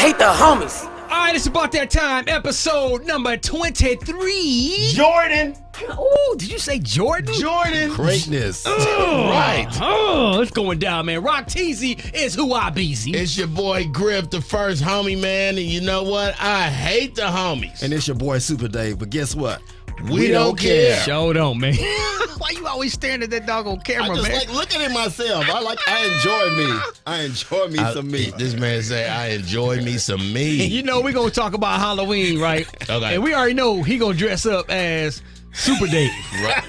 hate the homies. All right, it's about that time. Episode number 23. Jordan. Oh, did you say Jordan? Jordan. Greatness. Right. Oh, it's going down, man. Rock Teasy is who I beezy. It's your boy Griff, the first homie, man. And you know what? I hate the homies. And it's your boy Super Dave. But guess what? We don't care. Show don't, man. Why you always staring at that doggone camera, I just man? like looking at myself. I enjoy me some me. This man say, I enjoy me some me. You know, we're going to talk about Halloween, right? Okay. And we already know he going to dress up as Super Dave. Right.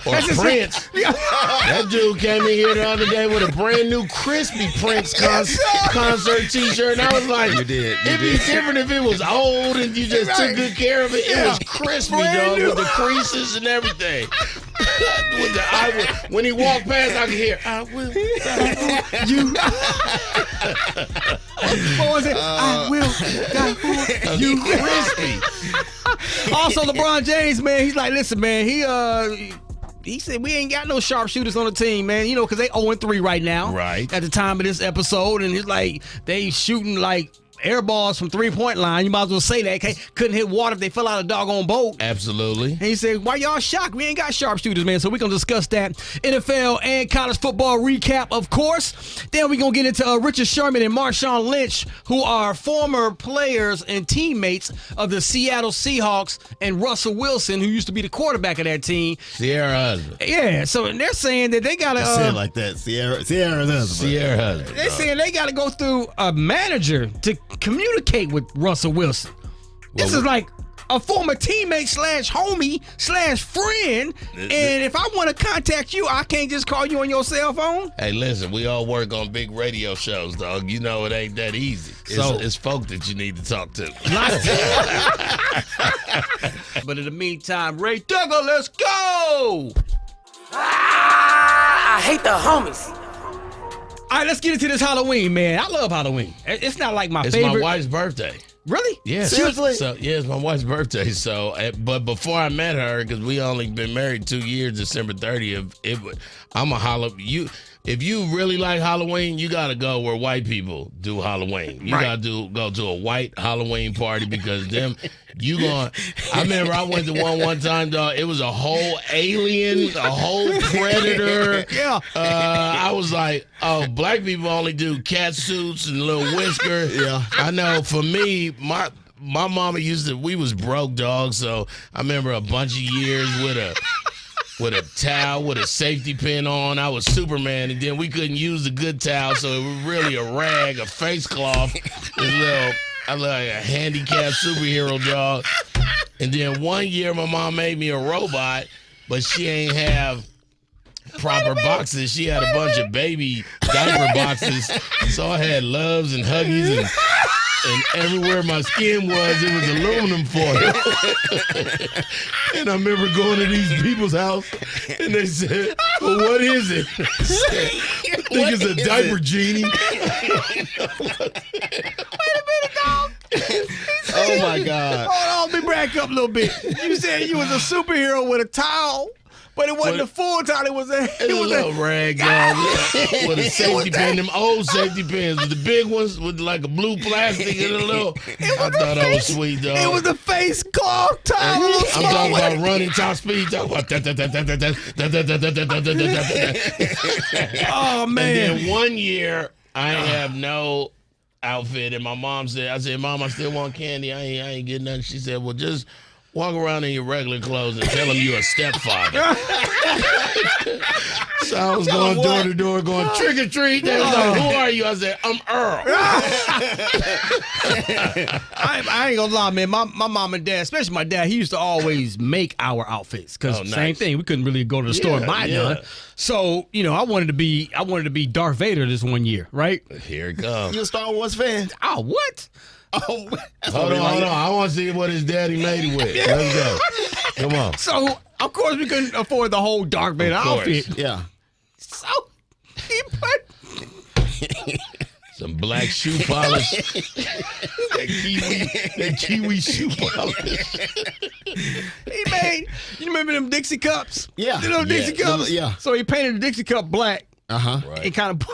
Or That's just Prince. That dude came in here the other day with a brand new crispy Prince concert t-shirt. And I was like, You did. It'd be different if it was old and you just took good care of it. It was crispy, dog, with the creases and everything. With the when he walked past, I could hear, I will die for you. What was it? I will die for you. Crispy. Also, LeBron James, man, he's like, listen, man, he said we ain't got no sharpshooters on the team, man. You know, because they 0-3 right now. Right. At the time of this episode, and he's like, they shooting like air balls from 3-point line. You might as well say that. Couldn't hit water if they fell out of a doggone boat. Absolutely. And he said, why y'all shocked? We ain't got sharpshooters, man. So we're going to discuss that. NFL and college football recap, of course. Then we're going to get into Richard Sherman and Marshawn Lynch, who are former players and teammates of the Seattle Seahawks, and Russell Wilson, who used to be the quarterback of that team. Sierra husband. Yeah, so they're saying that they got to... Say it like that. Sierra's husband. Sierra husband. They're saying they got to go through a manager to communicate with Russell Wilson. This is like a former teammate / homie / friend, and if I want to contact you, I can't just call you on your cell phone. Hey, listen, we all work on big radio shows, dog. You know it ain't that easy. It's folk that you need to talk to. But in the meantime, Ray Duggar, let's go! I hate the homies. All right, let's get into this Halloween, man. I love Halloween. It's not like my It's favorite. my wife's birthday. Really? Yeah. Seriously? So yeah, it's my wife's birthday. So, but before I met her, because we only been married 2 years, December 30th. I'm a Halloween. If you really like Halloween, you gotta go where white people do Halloween. You gotta go to a white Halloween party because them. I remember I went to one time, dog. It was a whole alien, a whole predator. Yeah. I was like, oh, black people only do cat suits and little whisker. Yeah. I know. For me, my mama we was broke, dog. So I remember a bunch of years with a towel with a safety pin on. I was Superman, and then we couldn't use the good towel, so it was really a rag, a face cloth, I look like a handicapped superhero, dog. And then one year, my mom made me a robot, but she ain't have proper boxes. She had a bunch of baby diaper boxes, so I had Loves and Huggies and everywhere my skin was, it was aluminum foil. And I remember going to these people's house, and they said, well, what is it? I said, I think it's a diaper genie. Oh my God. Hold on, let me back up a little bit. You said you was a superhero with a towel, but it wasn't a full towel. It was a little rag, dog, with a safety pin. Them old safety pins, with the big ones with like a blue plastic and a little. I thought that was sweet, dog. It was a face cloth towel. I'm talking about running top speed. Talking about Oh man! And then one year I ain't have no outfit, and my mom said, I said, Mom, I still want candy. I ain't getting nothing. She said, well, just walk around in your regular clothes and tell them you're a stepfather. So I was going door to door going, trick or treat. They was like, who are you? I said, I'm Earl. I ain't gonna lie, man. My mom and dad, especially my dad, he used to always make our outfits because same thing. We couldn't really go to the store and buy none. So I wanted to be Darth Vader this one year, right? Here it comes. You a Star Wars fan? Oh, what? Oh, hold on. I want to see what his daddy made it with. Let's go. Come on. So, of course, we couldn't afford the whole Darth Vader outfit. Yeah. So, he put some black shoe polish. that kiwi shoe polish. He made, you remember them Dixie cups? Yeah. You know Dixie cups? Yeah. So he painted the Dixie cup black Right. He kind of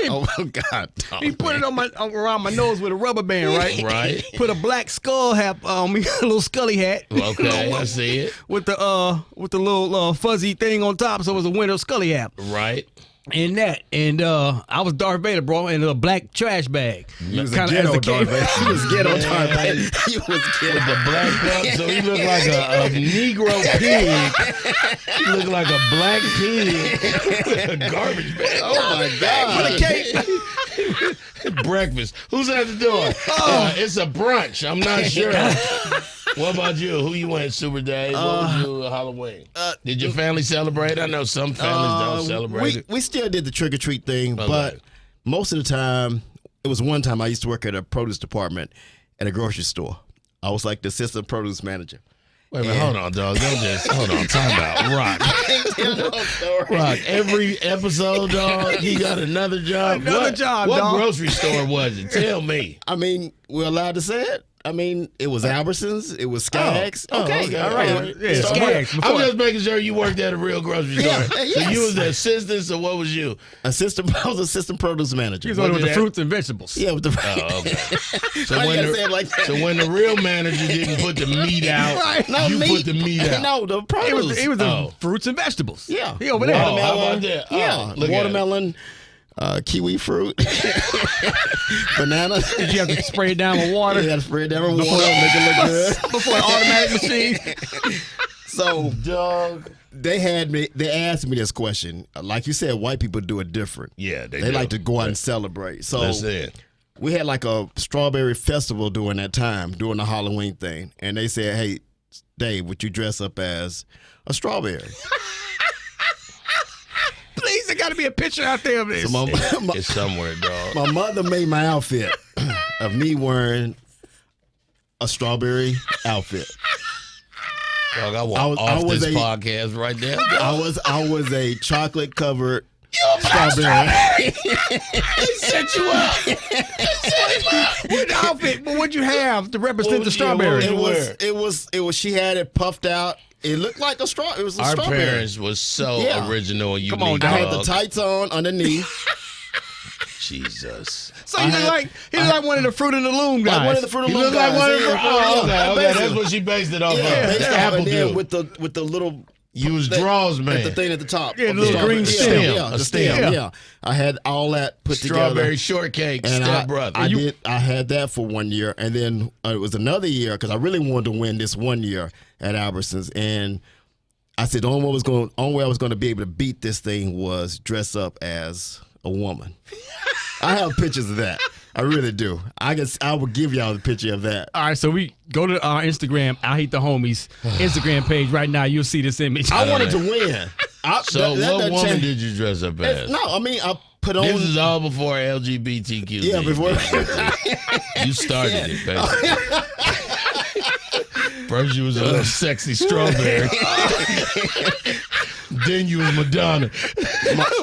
Oh God. he put it on around my nose with a rubber band, right? Right. Put a black skull hat on me, a little scully hat. Okay, I see it. With the little fuzzy thing on top, so it was a winter scully hat. Right. And I was Darth Vader, bro, in a black trash bag. You was Kinda a ghetto as the Darth Vader. You was ghetto Darth Man. Vader. You was ghetto. With the black belt, so he looked like a Negro pig. He looked like a black pig with a garbage bag. Oh my God. With a cape. Breakfast. Who's at the door? It's a brunch. I'm not sure. What about you? Who you went, Super Day? What was you Halloween? Did your family celebrate? I know some families don't celebrate it. We still did the trick or treat thing, but most of the time, it was one time I used to work at a produce department at a grocery store. I was like the assistant produce manager. Wait a minute, hold on, dog. Don't just hold on. Time out. Rock. Rock. Every episode, dog, he got another job. Another job, What dog. grocery store was it? Tell me. I mean, we're allowed to say it. I mean, it was Albertsons. It was Skaggs. Okay, all right. Yeah, So Skaggs. I'm just making sure you worked at a real grocery store. Yeah, So yes. you was the assistant, so what was you? I was assistant produce manager. He was on with the that? fruits and vegetables. Yeah, with the. Oh, okay. So Why you when, gotta say it like that? so when the real manager didn't put the meat out, Right. No, you meat. put the meat out. No, the produce. He was the Oh. fruits and vegetables. Yeah. He over there. Wow. How about that? Oh, Yeah, look at watermelon, kiwi fruit, banana. Did you have to spray it down with water? You got to spray it down with water, make it look good. Before an automatic machine. So Dog. they asked me this question. Like you said, white people do it different. Yeah, They do. like to go out and celebrate. So That's it. we had like a strawberry festival during that time, during the Halloween thing. And they said, hey, Dave, would you dress up as a strawberry? Please, there got to be a picture out there of this. So my, It's somewhere, dog. my mother made my outfit of me wearing a strawberry outfit. Dog, I want I was- off I was this a- podcast right there. I was a chocolate covered strawberry. Set you up. What outfit? But what'd you have to represent the What strawberry? was It was. She had it puffed out. It looked like a straw. It was a Our strawberry. parents was so Yeah. original and unique. Come on, I had the dog. tights on underneath. Jesus. So he looked like one of the Fruit in the Loom guys. Like one of the Fruit of He the Loom looked like guys. one of the. Yeah, Oh, okay, yeah, okay. That's basically. what she based it off Yeah, of. based That's off apple of there dude. with the little. You was draws, man. The thing at the top. Yeah, of the little strawberry. green Yeah, stem. Yeah, A the stem. stem. Yeah. Yeah, I had all that put Strawberry together. shortcake, And stepbrother. I had that for 1 year, and then it was another year because I really wanted to win this 1 year at Albertsons, and I said the only way I was going to be able to beat this thing was dress up as a woman. I have pictures of that. I really do. I will give y'all the picture of that. All right, so we go to our Instagram, I Hate the Homies Instagram page right now. You'll see this image. I wanted to win. So that what doesn't woman change. did you dress up as? No, I mean I put on. This is all before LGBTQ. Yeah, before. You started it, basically. First you was a little sexy strawberry. Then you was Madonna.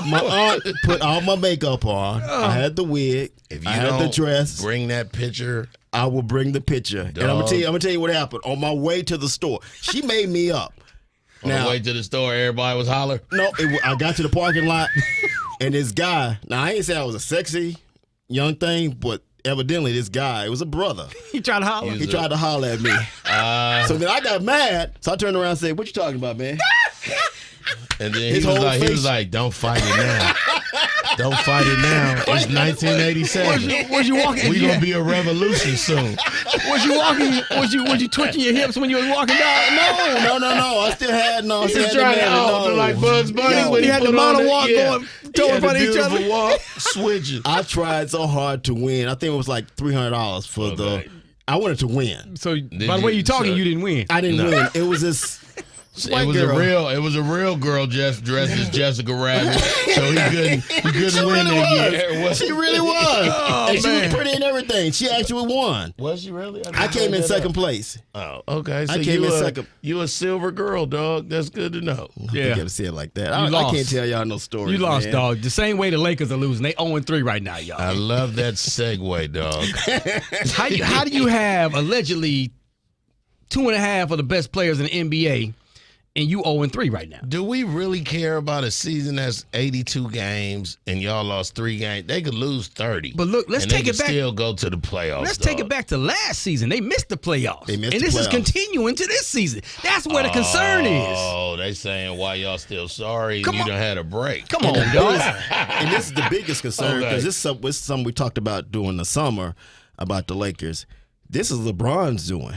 my aunt put all my makeup on. I had the wig. If you I had the don't dress. bring that picture, I will bring the picture. And I'm gonna tell you what happened. On my way to the store, she made me up. on the way to the store, everybody was holler. No, I got to the parking lot, and this guy. Now I ain't say I was a sexy young thing, but evidently this guy, it was a brother. He tried to holler. He tried to holler at me. So then I got mad. So I turned around and said, "What you talking about, man?" And then His he was whole like, face. "Don't fight it now. Don't fight it now. It's 1987. Was you walking? We gonna be a revolution soon." Was you walking? Was you twitching your hips when you was walking down? No. I still had no. I He still was had trying to no. out like Bugs Bunny Yo, when he he had put the on monologue yeah. going, He toe in had front the of each other. beautiful walk, switching. I tried so hard to win. I think it was like $300 for Okay. I wanted to win. So by the way you talking, you didn't win. I didn't win. It was this. It was a real girl just dressed as Jessica Rabbit, so he couldn't win really that was. year. She really was. Oh, and she man. was pretty and everything. She actually won. Was she really? I came in second place. Oh, okay. So I came you in a, second. You a silver girl, dog. That's good to know. You gotta say it like that. I lost. can't tell y'all no stories. You lost, man. dog. The same way the Lakers are losing. They 0-3 right now, y'all. I love that segue, dog. How do you have allegedly 2.5 of the best players in the NBA and you 0-3 right now. Do we really care about a season that's 82 games and y'all lost 3 games? They could lose 30. But look, let's and take they it back. Still go to the playoffs. Let's take it back to last season. They missed the playoffs. They missed and the this is playoffs. continuing to this season. That's where the concern is. Oh, they saying why y'all still sorry and Come you on. done had a break. Come on, dog. And this is the biggest concern Okay. because this is something we talked about during the summer about the Lakers. This is LeBron's doing.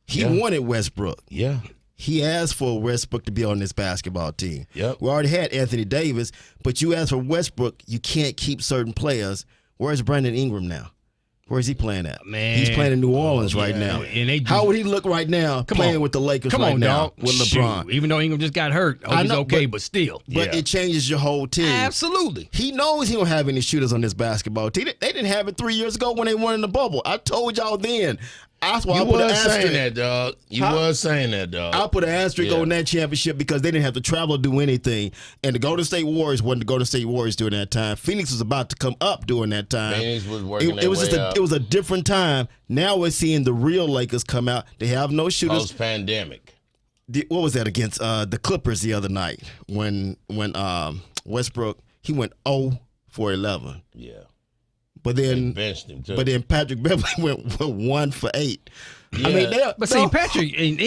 He wanted Westbrook. Yeah. He asked for Westbrook to be on this basketball team. Yep. We already had Anthony Davis, but you asked for Westbrook, you can't keep certain players. Where's Brandon Ingram now? Where's he playing at? Man. He's playing in New Orleans right now. And they How would he look right now playing with the Lakers right now with LeBron? Shoot. Even though Ingram just got hurt, I hope he's okay, but still. But it changes your whole team. Absolutely. He knows he don't have any shooters on this basketball team. They didn't have it 3 years ago when they won in the bubble. I told y'all then. That's why You I put an was saying asterisk. that, dog. You was saying that, dog. I put an asterisk on that championship because they didn't have to travel to do anything. And the Golden State Warriors wasn't the Golden State Warriors during that time. Phoenix was about to come up during that time. Phoenix was working It was their just way up. it was a different time. Now we're seeing the real Lakers come out. They have no shooters. Post-pandemic. What was that against the Clippers the other night when Westbrook he went 0 for 11. Yeah. But then benched him too. But then Patrick Beverly went 1 for 8. Yeah. I mean, But see, Patrick, he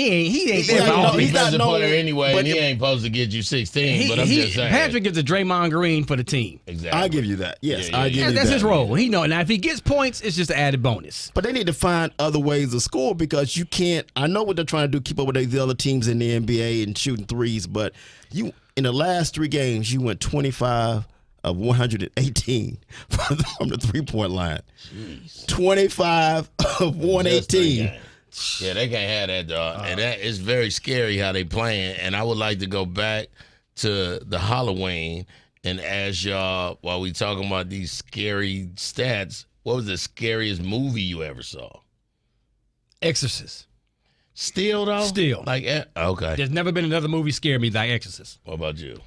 ain't there for not- all he's these. not defensive known- player anyway, but and he if- ain't supposed to get you 16. But I'm just saying. Patrick is a Draymond Green for the team. Exactly. I give you that. Yes, Yeah, I give you That's that. his role. He know. Now, if he gets points, it's just an added bonus. But they need to find other ways to score because you can't. I know what they're trying to do, keep up with the other teams in the NBA and shooting threes. But you, in the last 3 games, you went 25 of 118 from the 3-point line. Jeez. 25 of 118. Yeah, they can't have that, dog. And that is very scary how they playing. And I would like to go back to the Halloween and ask y'all, while we talking about these scary stats, what was the scariest movie you ever saw? Exorcist. Still, though? Still. Like, okay. There's never been another movie scare me like Exorcist. What about you?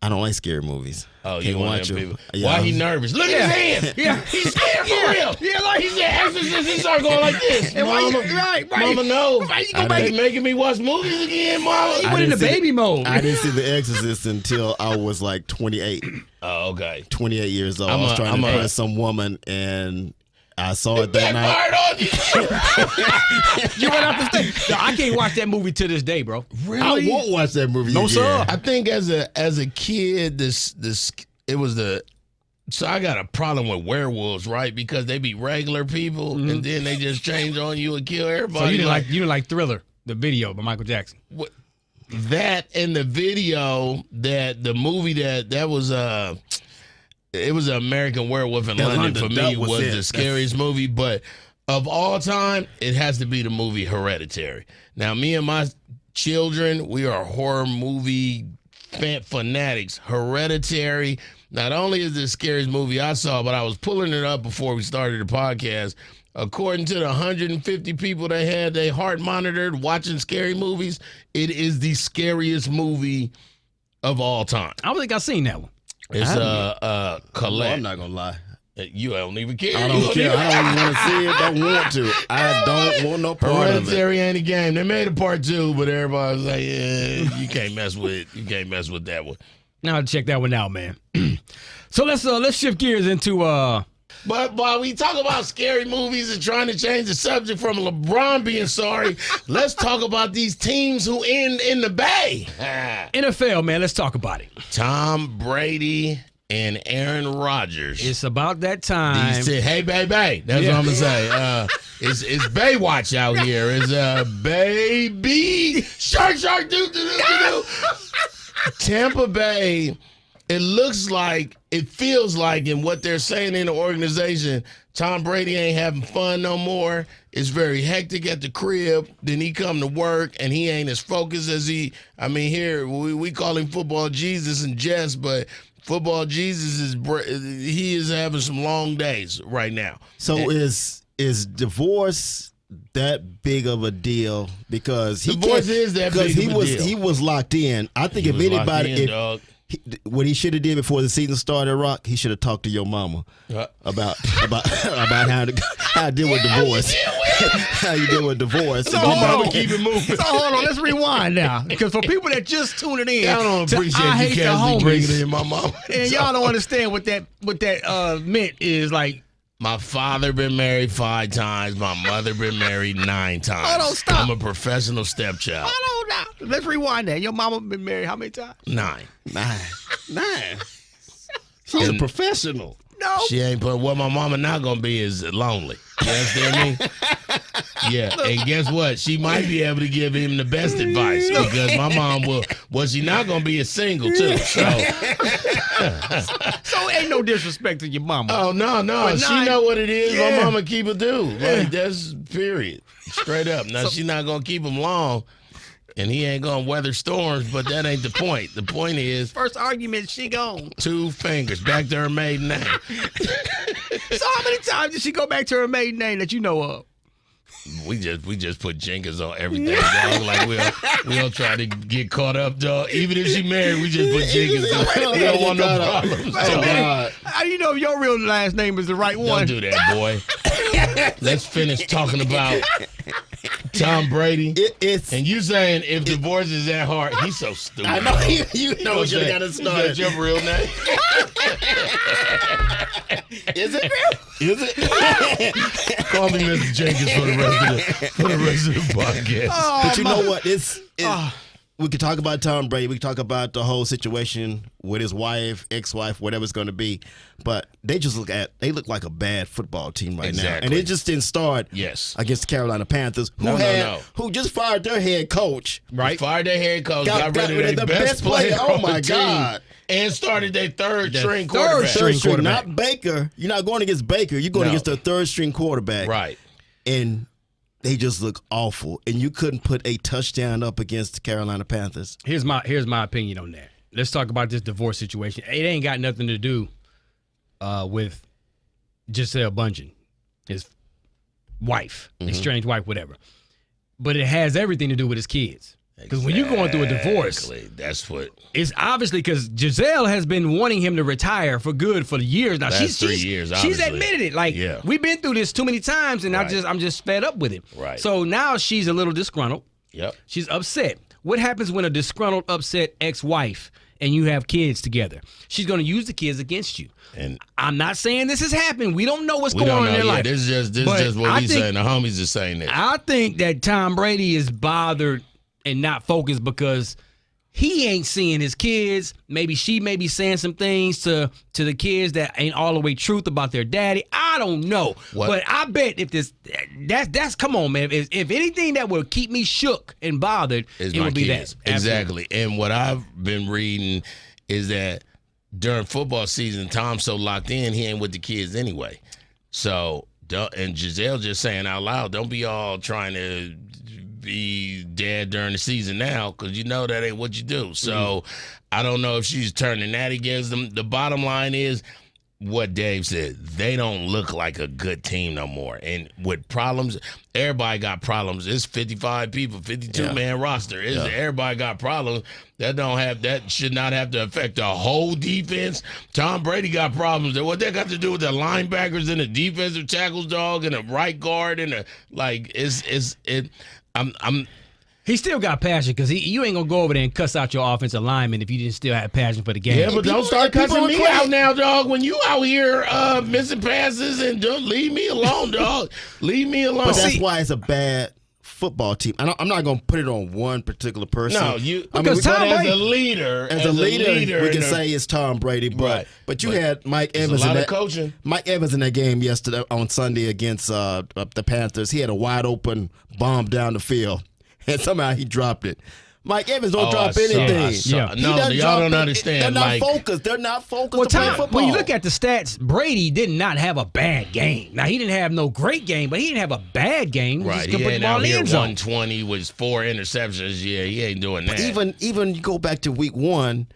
I don't like scary movies. Oh, Can't you want watch them them. people? Yeah, Why I he was- nervous? Look at his hands. Yeah. He's scared for real. Yeah, like He said exorcist. He started going like this. And why you- Mama, right. Mama, no. Why you go I back? They didn't- making me watch movies again, Mama. He I went into didn't see baby mode. I didn't see The Exorcist until I was like 28. Oh, okay. 28 years old. I was trying to impress some woman, and I saw it that night. Backfired on you. You went out the stage. No, I can't watch that movie to this day, bro. I won't watch that movie No, again. sir. I think as a kid, this it was the. So I got a problem with werewolves, right? Because they be regular people, and then they just change on you and kill everybody. So you didn't like Thriller, the video by Michael Jackson. That and the video that the movie that was it was an American Werewolf in London for me that was was it. the scariest movie, but of all time it has to be the movie Hereditary. Now me and my children, we are horror movie fanatics. Hereditary not only is the scariest movie I saw, but I was pulling it up before we started the podcast. According to the 150 people that had their heart monitored watching scary movies, it is the scariest movie of all time. I don't think I've seen that one. It's Well, Colette. I'm not gonna lie. You don't even care. I You don't care. I don't even want to see it. Don't want to. I don't want no part of it. Hereditary ain't a game. They made a part 2, but everybody was like, yeah, you can't mess with it. You can't mess with that one. Now I'll check that one out, man. So let's shift gears into But while we talk about scary movies and trying to change the subject from LeBron being sorry, let's talk about these teams who end in the Bay. NFL, man. Let's talk about it. Tom Brady and Aaron Rodgers. It's about that time. He said, "Hey, Bay." That's what I'm gonna say. It's Baywatch out here. It's baby shark do do do do. Tampa Bay. It looks like, it feels like, in what they're saying in the organization, Tom Brady ain't having fun no more. It's very hectic at the crib. Then he come to work, and he ain't as focused as he. I mean, here we call him Football Jesus and jest, but Football Jesus he is having some long days right now. So is divorce that big of a deal? Because Divorce is that big of a deal. He was locked in. I think if was locked anybody, in, dog. What he should have did before the season started, Rock, he should have talked to your mama about how to deal with divorce. how you deal with divorce. So And hold then on. Keep it moving. So hold on, let's rewind now. Because for people that just tuning in, I don't to appreciate I you, hate the Cassidy, bringing homies, in my mom. and y'all don't understand what that meant is like. My father been married 5 times. My mother been married 9 times. Hold on, stop. I'm a professional stepchild. Hold on now. Let's rewind that. Your mama been married how many times? 9. Nine. She's a professional. No. She ain't put what my mama not gonna be is lonely. You understand me? Yeah, and guess what? She might be able to give him the best advice because my mom will. Well, she not gonna be a single too. So, So ain't no disrespect to your mama. oh no, But she 9 know what it is. Yeah. My mama keep it do. Like that's period, straight up. Now she not gonna keep him long, and he ain't gonna weather storms. But that ain't the point. The point is First argument, she gone. 2 fingers back to her maiden name. So how many times did she go back to her maiden name that you know of? We just put Jenkins on everything, dog. Like we don't try to get caught up, dog. Even if she married, we just put Jenkins on. We don't want no problems. dog. How do you know if your real last name is the right one? Don't do that, boy. Let's finish talking about Tom Brady. It's. And you saying if divorce is that hard, he's so stupid. I know you know what you say, got to is start. that your real name? Is it? Is it? Call me Mr. Jenkins for the rest of the podcast. Oh, But you know what? It's Ah. we could talk about Tom Brady. We could talk about the whole situation with his wife, ex-wife, whatever it's going to be. But they look like a bad football team right now, Exactly. and it just didn't start Yes. against the Carolina Panthers, No. who just fired their head coach. Right. Fired their head coach, Got got rid of their best player Oh on my the team, God. and started their third string third quarterback. string Third string, quarterback. not Baker. You're not going against Baker. You're going No. against the third string quarterback. Right. And they just look awful. And you couldn't put a touchdown up against the Carolina Panthers. Here's my opinion on that. Let's talk about this divorce situation. It ain't got nothing to do with Gisele Bundchen, his wife, estranged wife, whatever. But it has everything to do with his kids. Because when you're going through a divorce, Exactly. That's what. it's obviously because Gisele has been wanting him to retire for good for years now. Last She's 3 years, She's obviously. admitted it. Like Yeah. we've been through this too many times, and Right. I'm just fed up with him. Right. So now she's a little disgruntled. Yep. She's upset. What happens when a disgruntled, upset ex-wife and you have kids together? She's going to use the kids against you. And I'm not saying this has happened. We don't know what's we going don't on know in their yet. life. This is But just what I we think- saying. The homies are saying this. I think that Tom Brady is bothered and not focused because he ain't seeing his kids. Maybe she may be saying some things to the kids that ain't all the way truth about their daddy. I don't know. What? But I bet if that's come on, man. If anything that would keep me shook and bothered, Is it my would be kids. that. Absolutely. Exactly. And what I've been reading is that during football season, Tom's so locked in, he ain't with the kids anyway. So, and Gisele just saying out loud, don't be all trying to be dad during the season now because you know that ain't what you do. So, I don't know if she's turning that against them. The bottom line is what Dave said. They don't look like a good team no more. And with problems, everybody got problems. It's 55 people, 52-man roster. Everybody got problems. That should not have to affect the whole defense. Tom Brady got problems. What that got to do with the linebackers and the defensive tackles, dog, and the right guard and He still got passion because you ain't gonna go over there and cuss out your offensive lineman if you didn't still have passion for the game. Yeah, but don't start people cussing are me crazy. out now, dog. When you out here missing passes and don't leave me alone, dog. Leave me alone. But that's why it's a bad football team. I'm not going to put it on one particular person. No, you. Because but Tom as Brady- a leader, As a leader, we in can a- say it's Tom Brady, Right. but you But had Mike there's Evans a lot in of that coaching. Mike Evans in that game yesterday on Sunday against the Panthers. He had a wide open bomb down the field, and somehow he dropped it. Mike Evans don't drop I saw- anything. I saw- Yeah. He No, doesn't y'all drop don't it. understand. They're not Like, focused. They're not focused Well, to play Tom, football. when you look at the stats, Brady did not have a bad game. Now he didn't have no great game, but he didn't have a bad game. He right, just he couldn't put ain't the ball out in the here end zone. 120 with 4 interceptions. Yeah, he ain't doing that. even you go back to week 1,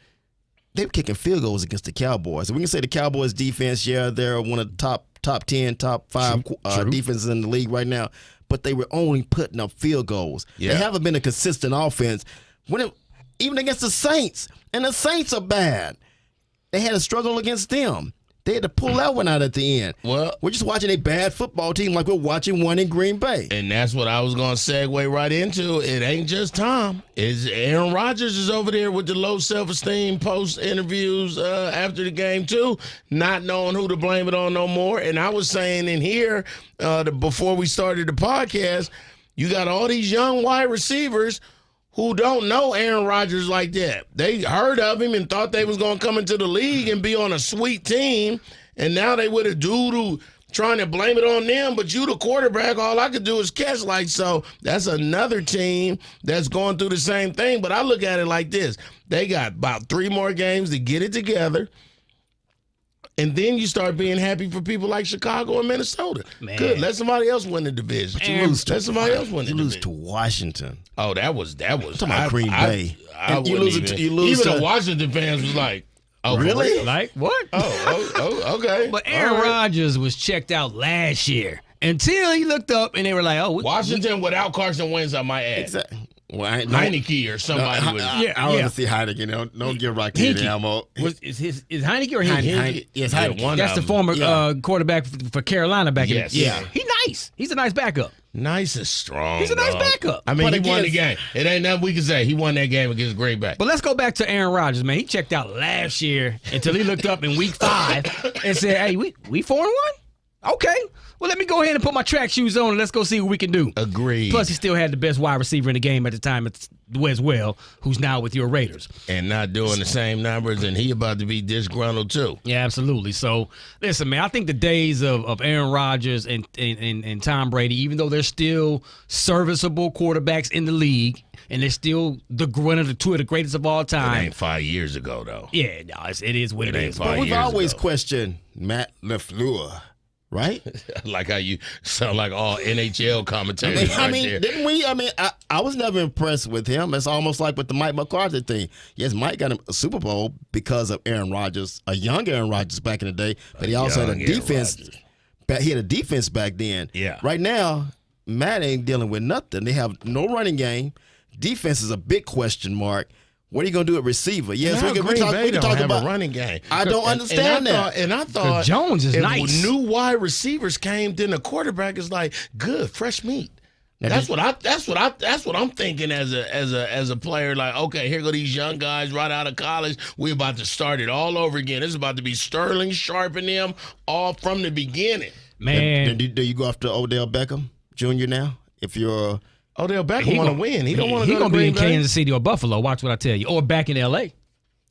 they were kicking field goals against the Cowboys. And we can say the Cowboys defense, yeah, they're one of the top 10, top 5 True. defenses in the league right now, but they were only putting up field goals. Yeah. They haven't been a consistent offense. Even against the Saints, and the Saints are bad. They had a struggle against them. They had to pull that one out at the end. Well, We're just watching a bad football team like we're watching one in Green Bay. and that's what I was going to segue right into. It ain't just Tom. It's Aaron Rodgers is over there with the low self-esteem post-interviews after the game, too, not knowing who to blame it on no more. And I was saying in here before we started the podcast, you got all these young wide receivers who don't know Aaron Rodgers like that. They heard of him and thought they was going to come into the league and be on a sweet team, and now they with a dude who trying to blame it on them, but you the quarterback, all I could do is catch. Like, so that's another team that's going through the same thing, but I look at it like this. They got about 3 more games to get it together, and then you start being happy for people like Chicago and Minnesota. Man. Good, let somebody else win the division. Let somebody else win the You lose division. to Washington. Oh, that was. Talking about Green Bay. I And you wouldn't lose even, you lose even to- the Washington fans was like, "Oh, for Really? real? Like what? Oh, okay." But Aaron All right. Rodgers was checked out last year until he looked up and they were like, "Oh, Washington without Carson Wentz, I might add. Exactly. Well, I ain't Heineke or somebody was. Yeah. I want to see Heineken. Don't give Rocky Hickey. the ammo. Is Heineke or Hickey? Heineke. Yes, Yeah, Heineke. one That's the of them. former quarterback for Carolina back Yes. in the Yeah. He nice. He's a nice backup. Nice and strong. He's a nice dog. backup. I mean, But he won the against- game. It ain't nothing we can say. He won that game against Green Bay. But let's go back to Aaron Rodgers, man. He checked out last year until he looked up in week 5 and said, "Hey, we 4-1? Okay. Well, let me go ahead and put my track shoes on and let's go see what we can do." Agreed. Plus, he still had the best wide receiver in the game at the time as well, who's now with your Raiders. And not doing the same numbers, and he about to be disgruntled too. Yeah, absolutely. So, listen, man, I think the days of Aaron Rodgers and Tom Brady, even though they're still serviceable quarterbacks in the league, and they're still one of the 2 of the greatest of all It time. ain't 5 years ago though. Yeah, no, it is what it ain't is. fine. But we've years always ago. questioned Matt LaFleur, right? Like how you sound like all NHL commentators I right mean, there. didn't we? I mean, I was never impressed with him. It's almost like with the Mike McCarthy thing. Yes, Mike got a Super Bowl because of Aaron Rodgers, a young Aaron Rodgers back in the day, but he also had a young Aaron defense. Rodgers. He had a defense back then. Yeah. Right now, Matt ain't dealing with nothing. They have no running game. Defense is a big question mark. What are you going to do at receiver? Yes, Now we Green can Bay don't talk have about a running game. I don't understand that. And I thought Jones is if nice. new wide receivers came, then the quarterback is like good, fresh meat. That's what I'm thinking as a player. Like, okay, here go these young guys right out of college. We're about to start it all over again. It's about to be Sterling, Sharp, and them all from the beginning. Man, Do you go after Odell Beckham Jr. now? If you're Odell Beckham want to win. He don't want to He go to gonna be Green in Bay. Kansas City or Buffalo. Watch what I tell you, or back in L.A.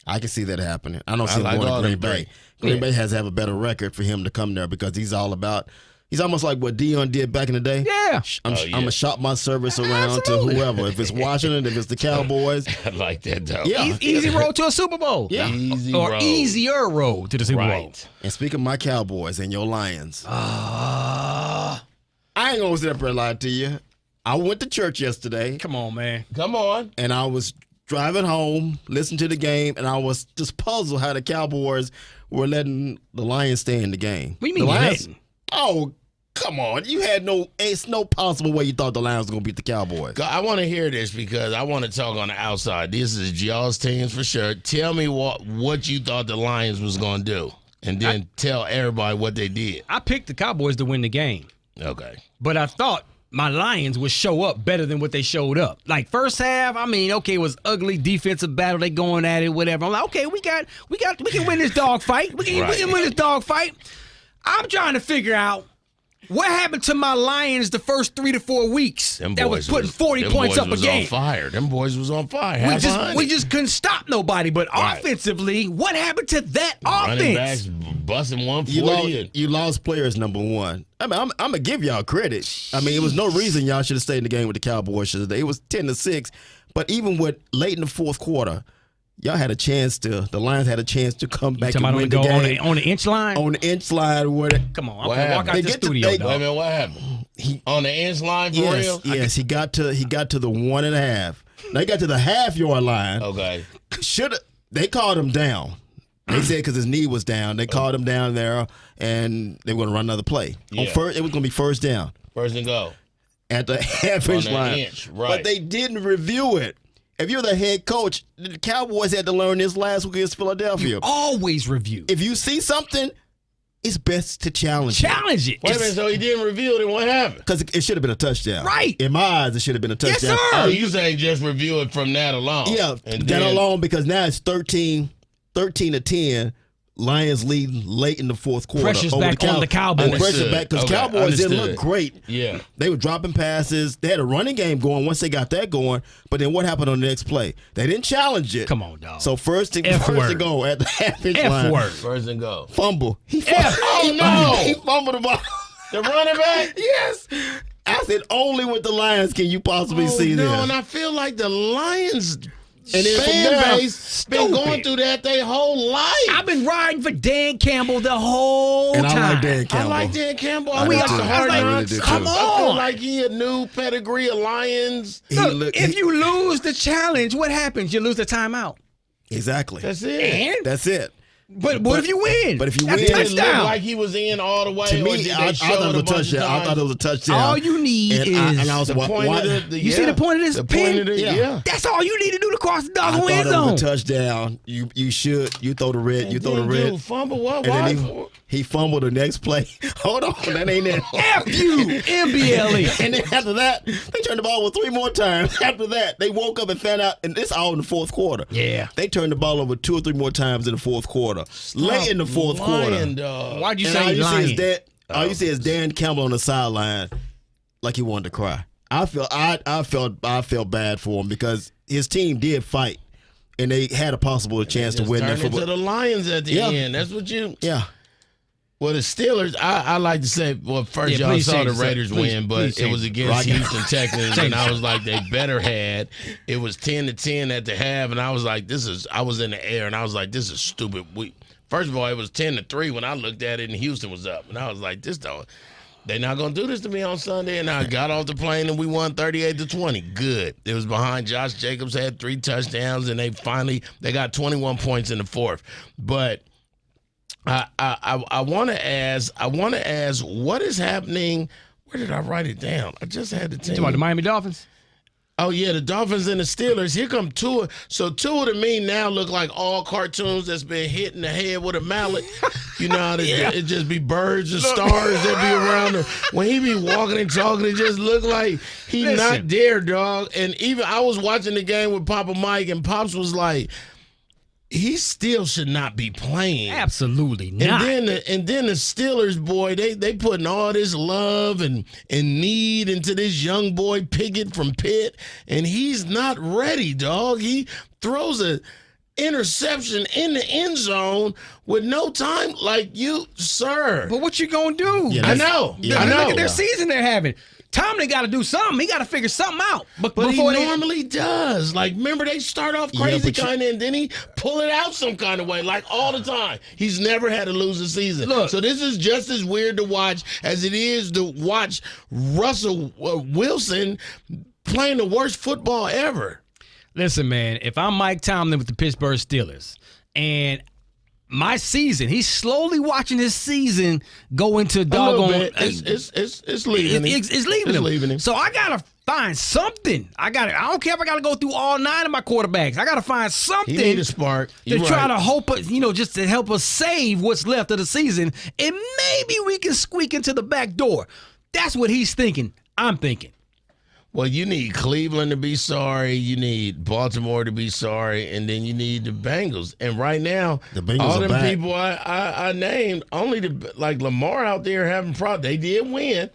I can see that happening. I don't see him like going all to Green them Bay. three. Green Bay has to have a better record for him to come there because he's almost like what Dion did back in the day. Yeah. I'm going to shop my service around Absolutely. to whoever. If it's Washington, if it's the Cowboys. I like that though. Yeah. Easy road to a Super Bowl. Yeah. Easy Or road. easier road to the Super Bowl. Right. And speaking of my Cowboys and your Lions, Ah, I ain't going to sit up here and lie to you. I went to church yesterday, come on, man. Come on. and I was driving home, listening to the game, and I was just puzzled how the Cowboys were letting the Lions stay in the game. What do you mean The you're Lions? letting? Oh, come on. You had it's no possible way you thought the Lions were going to beat the Cowboys. I want to hear this because I want to talk on the outside. This is y'all's teams for sure. Tell me what you thought the Lions was going to do, and then tell everybody what they did. I picked the Cowboys to win the game, Okay. but I thought my Lions would show up better than what they showed up. Like first half, I mean, okay, it was ugly defensive battle. They going at it, whatever. I'm like, okay, we can win this dog fight. We can win this dog fight. I'm trying to figure out what happened to my Lions the first 3 to 4 weeks Them that boys was putting 40 points up a was game. on fire. Them boys was on fire. We just couldn't stop nobody. But offensively, what happened to that running offense? backs busting 140. You lost players, number one. I mean, I'm going to give y'all credit. I mean, it was no reason y'all should have stayed in the game with the Cowboys today. It was 10-6. But even with late in the fourth quarter, y'all had a chance the Lions had a chance to come back and win the game. On the inch line? On the inch line with it. Come on, What I'm gonna walk happened? out They the get to- studio, they- dog. Wait a minute, what happened? On the inch line for real? Yes, he got to the 1.5. Now he got to the half-yard line. Okay. They called him down. They said because his knee was down. They called him down there, and they were going to run another play. Yeah. On first, it was going to be first down First and go. at the half-inch On the line. inch, right. But they didn't review it. If you're the head coach, the Cowboys had to learn this last week against Philadelphia. Always review. If you see something, it's best to challenge Challenge it. Wait a minute, so he didn't reveal it, and what happened? because it should have been a touchdown. Right. In my eyes, it should have been a Yes, touchdown. sir. Oh, you saying just review it from that alone? Yeah, and that then, alone because now it's 13 to 10. Lions leading late in the fourth quarter. Pressure's over back on the Cowboys. Pressure Understood. back because Okay, Cowboys didn't understood. look great. Yeah. They were dropping passes. They had a running game going once they got that going. But then what happened on the next play? They didn't challenge it. Come on, dog. So first and F word. go at the half-inch F line. word. First and go. Fumble. Oh, no. He fumbled the ball. The running back? Yes. I said only with the Lions can you possibly see no, this. and I feel like the Lions And then from fan there, base been going through that their whole life. I've been riding for Dan Campbell the whole And time. I like Dan Campbell. I like Dan Campbell. I I do like too. the hard I really knocks. do too. Come I feel on. like he a new pedigree of Lions. Look, if you lose the challenge, what happens? You lose the timeout. Exactly. That's it. And That's it. but what if you win? but if you That's win, a Did it look touchdown. like he was in all the way? To or me, did they I show thought it was a bunch of touchdown. I times? thought it was a touchdown. All you need and I was The why, point of the You see the point of this the pin? point of the, Yeah. That's all you need to do to cross the I dog thought win it was zone. a touchdown. You throw the red. You throw the red. Dude, fumble what? And Why? then he fumbled the next play. Hold on, that ain't it. F you, MBLE. And then after that, they turned the ball over 3 more times. After that, they woke up and found out, and it's all in the fourth quarter. Yeah. They turned the ball over 2 or 3 more times in the fourth quarter. Late in the fourth quarter. Lying, dog. Why'd you And all say you see is lying? all you see is Dan Campbell on the sideline, like he wanted to cry. I felt bad for him because his team did fight, and they had a possible chance to Just win that turn into football. the Lions at the Yeah. end. That's what you. Yeah. Well, the Steelers, I like to say, well, first Yeah, y'all please saw change the it, Raiders please, win, but please it change was it. against Right. Houston Texans, and I was like, they better had. It was 10-10 at the half, and I was like, I was in the air, and I was like, this is stupid. First of all, it was 10-3 when I looked at it, and Houston was up, and I was like, they're not gonna do this to me on Sunday. And I got off the plane, and we won 38-20. Good. It was behind. Josh Jacobs had 3 touchdowns, and they got 21 points in the fourth, but. I want to ask what is happening. Where did I write it down? I just had the team. You talking about the Miami Dolphins? Oh yeah, the Dolphins and the Steelers. Here come Tua. So Tua to me now look like all cartoons that's been hit in the head with a mallet. You know how it just be birds and stars that be around him. When he be walking and talking, it just look like he not there, dog. And even I was watching the game with Papa Mike, and Pops was like, he still should not be playing. Absolutely not. And then the Steelers, boy, they putting all this love and need into this young boy Pickett from Pitt, and he's not ready, dog. He throws a interception in the end zone with no time, like you, sir. But what you gonna do? Yeah, I know. Yeah, I know. Look at their season they're having. Tomlin got to do something. He got to figure something out. But before he they normally does. Like, remember, they start off crazy kind of, and then he pull it out some kind of way, like all the time. He's never had a losing season. Look. So this is just as weird to watch as it is to watch Russell Wilson playing the worst football ever. Listen, man, if I'm Mike Tomlin with the Pittsburgh Steelers and my season, he's slowly watching his season go into doggone. It's leaving him. It's leaving him. Leaving him. So I gotta find something. I don't care if I gotta go through all 9 of my quarterbacks. I gotta find something. He need a spark. To You're try right. to hope, just to help us save what's left of the season, and maybe we can squeak into the back door. That's what he's thinking. I'm thinking. Well, you need Cleveland to be sorry. You need Baltimore to be sorry, and then you need the Bengals. And right now, The Bengals all are them back. people I named, only like Lamar out there having problems. They did win.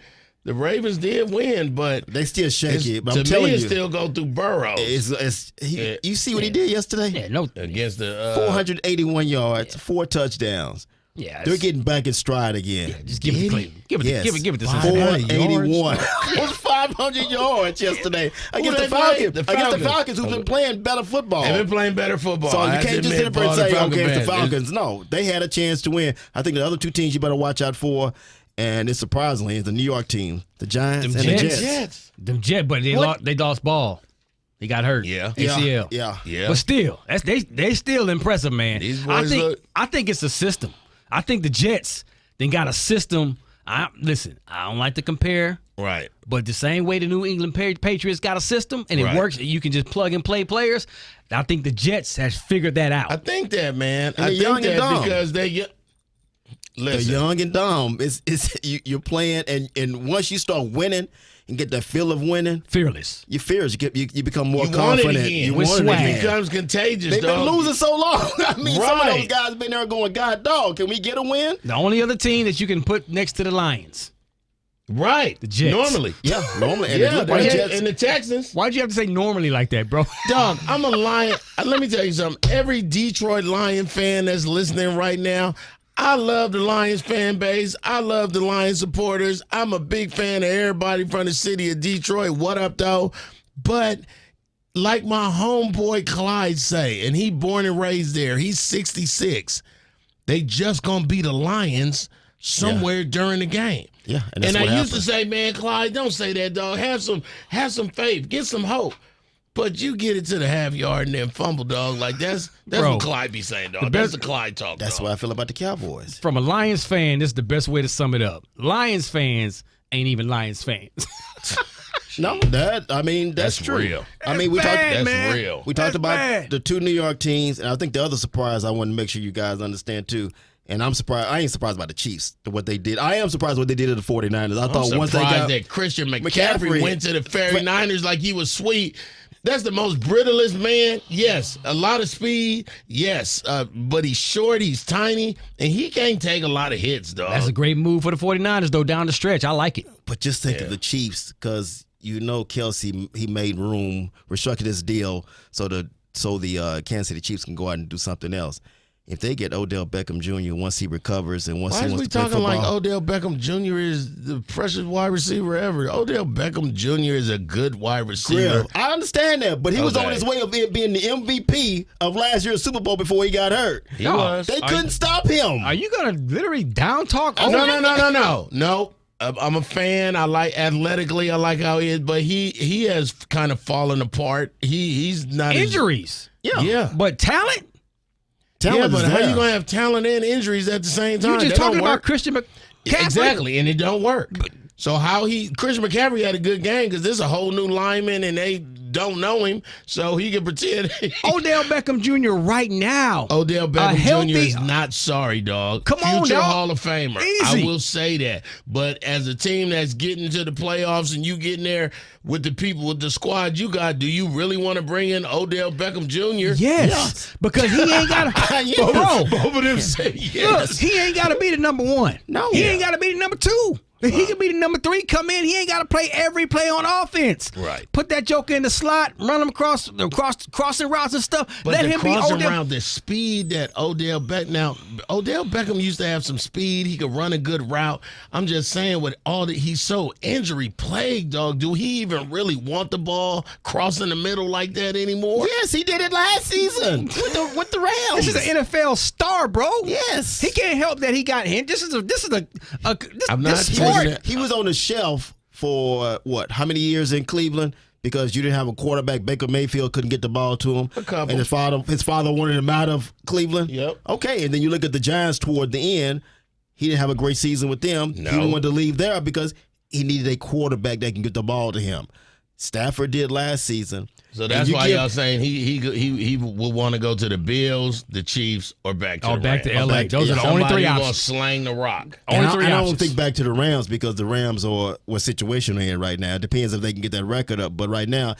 The Ravens did win, but They still shaky. But to I'm telling me, you, it still go through Burrows you see what he did yesterday? Yeah, no. against the 481 yards, 4 touchdowns. Yeah, They're getting back in stride again. just give it to Cleveland. Give it to Yes. Cincinnati. 481. It was 500 yards yesterday against they the Falcons. played? The Against the Falcons. Falcons, who've been playing better football. They've been playing better football. So I you have to can't just admit, sit up and ball say, the "Oh, against the Falcons. Falcons." No, they had a chance to win. I think the other 2 teams you better watch out for, and it's surprisingly, is the New York team, the Giants and the Jets. Them Jet, but they lost ball. He got hurt. Yeah. ACL. Yeah. But still, they still impressive, man. These boys I think it's a system. I think the Jets then got a system. I don't like to compare, Right. but the same way the New England Patriots got a system and it Right. works, you can just plug and play players. I think the Jets has figured that out. I think that, man. And I they're young think and that dumb. because They're young and dumb. You're playing, and once you start winning and get that feel of winning, fearless. You're fearless. You become more you confident. Want it again. You want it again. It becomes contagious. They've been losing so long. I mean, some of those Right. guys been there going, God, dog, can we get a win? The only other team that you can put next to the Lions. Right. The Jets. Normally. Yeah, normally. And, Yeah, the Jets, and the Texans. Why'd you have to say normally like that, bro? Dog, I'm a Lion. Let me tell you something. Every Detroit Lion fan that's listening right now, I love the Lions fan base. I love the Lions supporters. I'm a big fan of everybody from the city of Detroit. What up, though? But like my homeboy Clyde say, and he born and raised there, he's 66. They just gonna beat the Lions somewhere during the game. Yeah, and I used to say, man, Clyde, don't say that, dog. Have some faith. Get some hope. But you get it to the half yard and then fumble, dog. Like that's Bro, what Clyde be saying, dog. That's the Clyde talk. That's dog. what I feel about the Cowboys. From a Lions fan, this is the best way to sum it up. Lions fans ain't even Lions fans. No, that's true. real. I mean, That's real. We talked about bad. the two New York teams, and I think the other surprise I want to make sure you guys understand too. And I'm surprised. I ain't surprised by the Chiefs, what they did. I am surprised what they did to the 49ers. I thought once they got that Christian McCaffrey went to the 49ers like he was sweet. That's the most brittlest man. Yes, a lot of speed. Yes, but he's short, he's tiny, and he can't take a lot of hits, dog. That's a great move for the 49ers, though, down the stretch. I like it. But just think of the Chiefs, because Kelsey, he made room, restructured his deal so the Kansas City Chiefs can go out and do something else. If they get Odell Beckham Jr. once he recovers and once Why he is wants we to play talking football, like Odell Beckham Jr. is the freshest wide receiver ever? Odell Beckham Jr. is a good wide receiver. I understand that, but he was on his way of being the MVP of last year's Super Bowl before he got hurt. He was. They couldn't stop him. Are you going to literally down talk? No. I'm a fan. I like athletically. I like how he is, but he has kind of fallen apart. He's not Injuries. Yeah. But talent? Talent but is how there. you gonna have talent and injuries at the same time? You're just That talking don't about work. Christian McCaffrey. Exactly, and it don't work. So Christian McCaffrey had a good game because this is a whole new lineman and they don't know him, so he can pretend. Odell Beckham Jr. right now. Odell Beckham healthy- Jr. is not sorry, dog. Come on, Future dog. Hall of Famer. Easy. I will say that. But as a team that's getting to the playoffs and you getting there with the people, with the squad you got, do you really want to bring in Odell Beckham Jr.? Yes. Because he ain't got to. Bro, Both of them say yes. look, he ain't got to be the number one. No. He ain't got to be the number two. He can be the number three, come in. He ain't got to play every play on offense. Right. Put that joker in the slot, run him across crossing routes and stuff. But Let the him be crossing Odell. around the speed that Odell Beckham used to have some speed. He could run a good route. I'm just saying, with all that, he's so injury plagued, dog. Do he even really want the ball crossing the middle like that anymore? Yes, he did it last season with the Rams. This is an NFL star, bro. Yes. He can't help that he got hit. This is I'm not sport. taking it. He was on the shelf for how many years in Cleveland? Because you didn't have a quarterback. Baker Mayfield couldn't get the ball to him. A couple. And his father wanted him out of Cleveland. Yep. Okay, and then you look at the Giants toward the end. He didn't have a great season with them. No. He wanted to leave there because he needed a quarterback that can get the ball to him. Stafford did last season. So that's why y'all saying he will want to go to the Bills, the Chiefs, or back to the back to Rams. LA. Those are the only three Somebody options. gonna slang the rock. Only three I don't options. think back to the Rams because the Rams are what situation they're in right now. It depends if they can get that record up. But right now,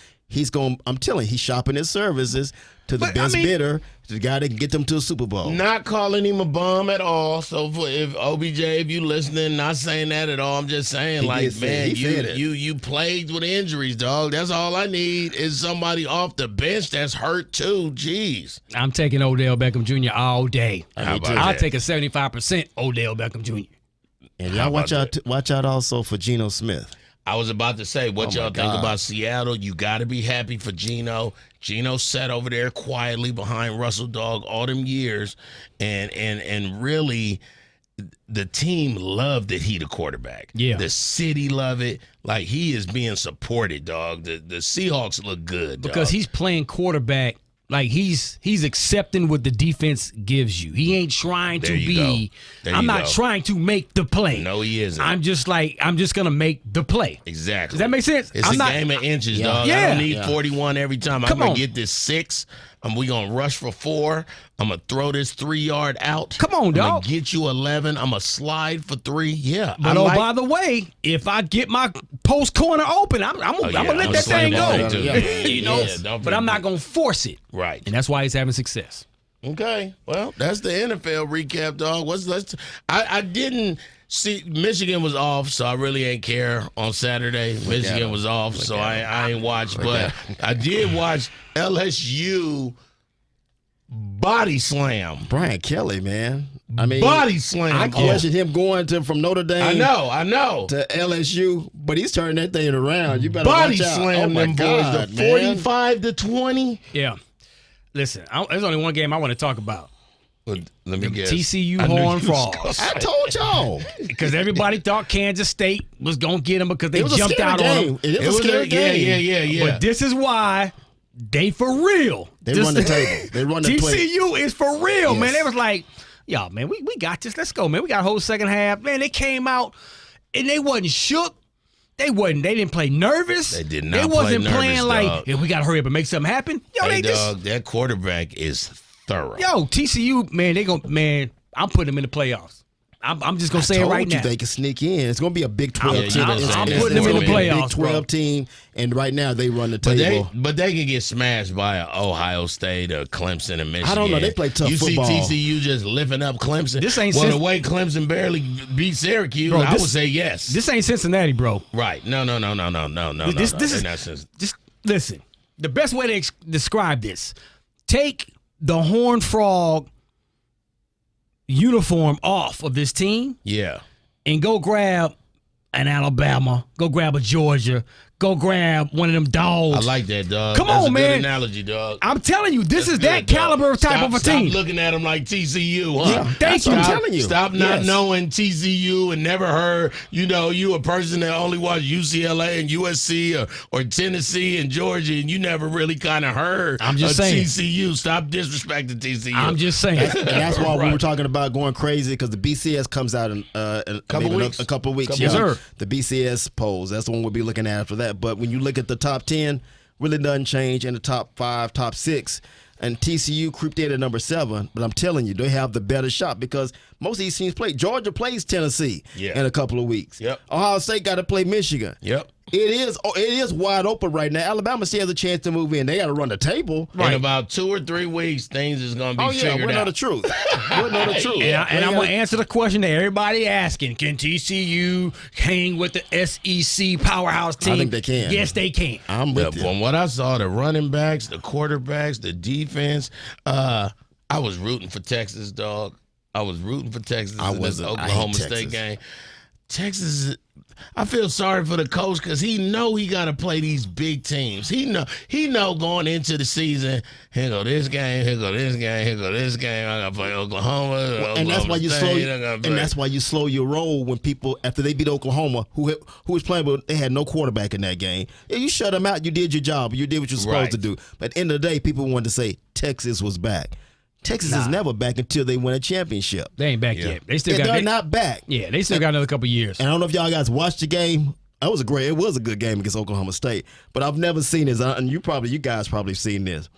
I'm telling you, he's shopping his services to the best bidder, to the guy that can get them to a Super Bowl. Not calling him a bum at all. So if OBJ, if you listening, not saying that at all. I'm just saying, you plagued with injuries, dog. That's all I need is somebody off the bench that's hurt too. Jeez. I'm taking Odell Beckham Jr. all day. How about I'll that? take a 75% Odell Beckham Jr. And y'all watch out also for Geno Smith. I was about to say, what y'all think about Seattle? You got to be happy for Geno. Geno sat over there quietly behind Russell Dog all them years, and really, the team loved that he the quarterback. Yeah. The city love it. Like, he is being supported, dog. The Seahawks look good, Because dog. he's playing quarterback. Like he's accepting what the defense gives you. He ain't trying There to you be. go. There I'm you not go. trying to make the play. No, he isn't. I'm just gonna make the play. Exactly. Does that make sense? It's I'm a not- game of inches, Yeah. dog. I Yeah. don't need 41 every time. Come I'm going on. to get this 6. We going to rush for 4. I'm going to throw this 3-yard out. Come on, I'm dog. going to get you 11. I'm going to slide for 3. Yeah. But by the way, if I get my post corner open, I'm gonna let that thing go. You know, but I'm not gonna force it. Right. And that's why he's having success. Okay. Well, that's the NFL recap, dog. I didn't see Michigan was off, so I really ain't care on Saturday. Michigan was off, so I ain't watched. But I did watch LSU body slam. Brian Kelly, man. I mean, body slam. I questioned him going from Notre Dame. I know. To LSU, but he's turning that thing around. You better body watch out. slam them boys. The 45-20. Yeah. Listen, there's only one game I want to talk about. Let me guess. TCU Horned Frogs. I told y'all. Because everybody thought Kansas State was going to get them because they It was jumped out on them. It was a scary game. Yeah. But this is why they for real. They run the table. They run the play. TCU is for real, man. Yes. They was like, y'all, man, we got this. Let's go, man. We got a whole second half. Man, they came out and they wasn't shook. They didn't play nervous. They did not They wasn't play playing nervous, like, dog. yeah, we got to hurry up and make something happen. Yo, Hey, dog, that quarterback is thorough. Yo, TCU, man, I'm putting them in the playoffs. I'm just going to say it right now. They can sneak in. It's going to be a Big 12 team. I'm putting them in the playoffs, Big 12 team, and right now they run the table. But they can get smashed by Ohio State or Clemson and Michigan. I don't know. They play tough football. You see TCU just lifting up Clemson. This ain't the way Clemson barely beat Syracuse, I would say yes. This ain't Cincinnati, bro. Right. No. This is just listen. The best way to describe this: take the Horned Frog uniform off of this team, and go grab an Alabama, go grab a Georgia, go grab one of them dogs. I like that, dog. Come That's on, a man. Good analogy, dog. I'm telling you, this That's is good, that dog. caliber type of a team. Stop looking at them like TCU, huh? Yeah, thank you. I'm telling you. Stop not knowing TCU and never heard, you a person that only watched UCLA and USC or Tennessee and Georgia, and you never really kind of heard I'm just saying. TCU. Stop disrespecting TCU. I'm just saying. And that's why we were talking about going crazy, because the BCS comes out in a couple of weeks. Yes, sir. The BCS polls. That's the one we'll be looking at after that. But when you look at the top 10, really doesn't change in the top 5, top 6. And TCU creeped in at number 7. But I'm telling you, they have the better shot because most of these teams play. Georgia plays Tennessee in a couple of weeks. Yep. Ohio State got to play Michigan. Yep. It is wide open right now. Alabama still has a chance to move in. They got to run the table. In about 2 or 3 weeks, things is going to be figured we know out. the truth. We know the truth. And I'm going to answer the question that everybody asking. Can TCU hang with the SEC powerhouse team? I think they can. Yes, they can. I'm with you. From what I saw, the running backs, the quarterbacks, the defense, I was rooting for Texas, dog. I was rooting for Texas in this Oklahoma State game. Texas, I feel sorry for the coach because he know he got to play these big teams. He know going into the season, here go this game, here go this game, here go this game. I got to play Oklahoma, and that's why you State, and that's why you slow your roll when people, after they beat Oklahoma, who was playing, but they had no quarterback in that game. Yeah, you shut them out. You did your job. You did what you're supposed to do. But at the end of the day, people wanted to say Texas was back. Texas is never back until they win a championship. They ain't back yet. They're not back. Yeah, they still got another couple years. And I don't know if y'all guys watched the game. It was a good game against Oklahoma State. But I've never seen this, and you guys probably seen this.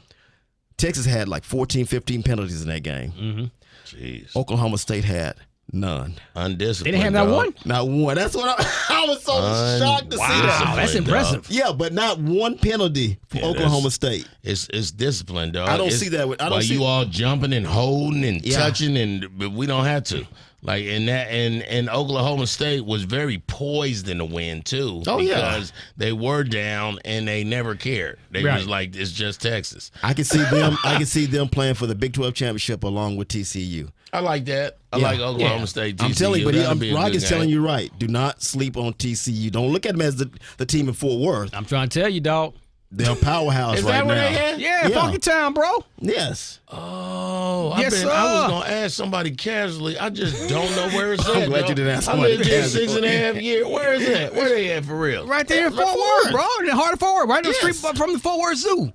Texas had like 14, 15 penalties in that game. Mm-hmm. Jeez. Oklahoma State had none. Undisciplined. They didn't have that one? Not one. That's what I was so shocked to see that. Wow, that's impressive. Yeah, but not one penalty for Oklahoma State. It's discipline, dog. I don't see that. I don't see you all jumping and holding and touching, but we don't have to. Like and Oklahoma State was very poised in the win too. Because they were down and they never cared. They was like, it's just Texas. I can see them playing for the Big 12 championship along with TCU. I like that. I like Oklahoma State. TCU. I'm telling you, but Rock is telling you right. Do not sleep on TCU. Don't look at them as the team in Fort Worth. I'm trying to tell you, dog. They're a powerhouse Is right that where now. they at? Yeah, Funky Town, bro. Yes. Oh, Yes, sir. I was gonna ask somebody casually. I just don't know where it's at. I'm glad you didn't ask somebody I lived here casually. 6.5 years. Where is that? Where they at for real? Right there in Fort Worth, bro. In the heart of Fort Worth. Right in the street from the Fort Worth Zoo.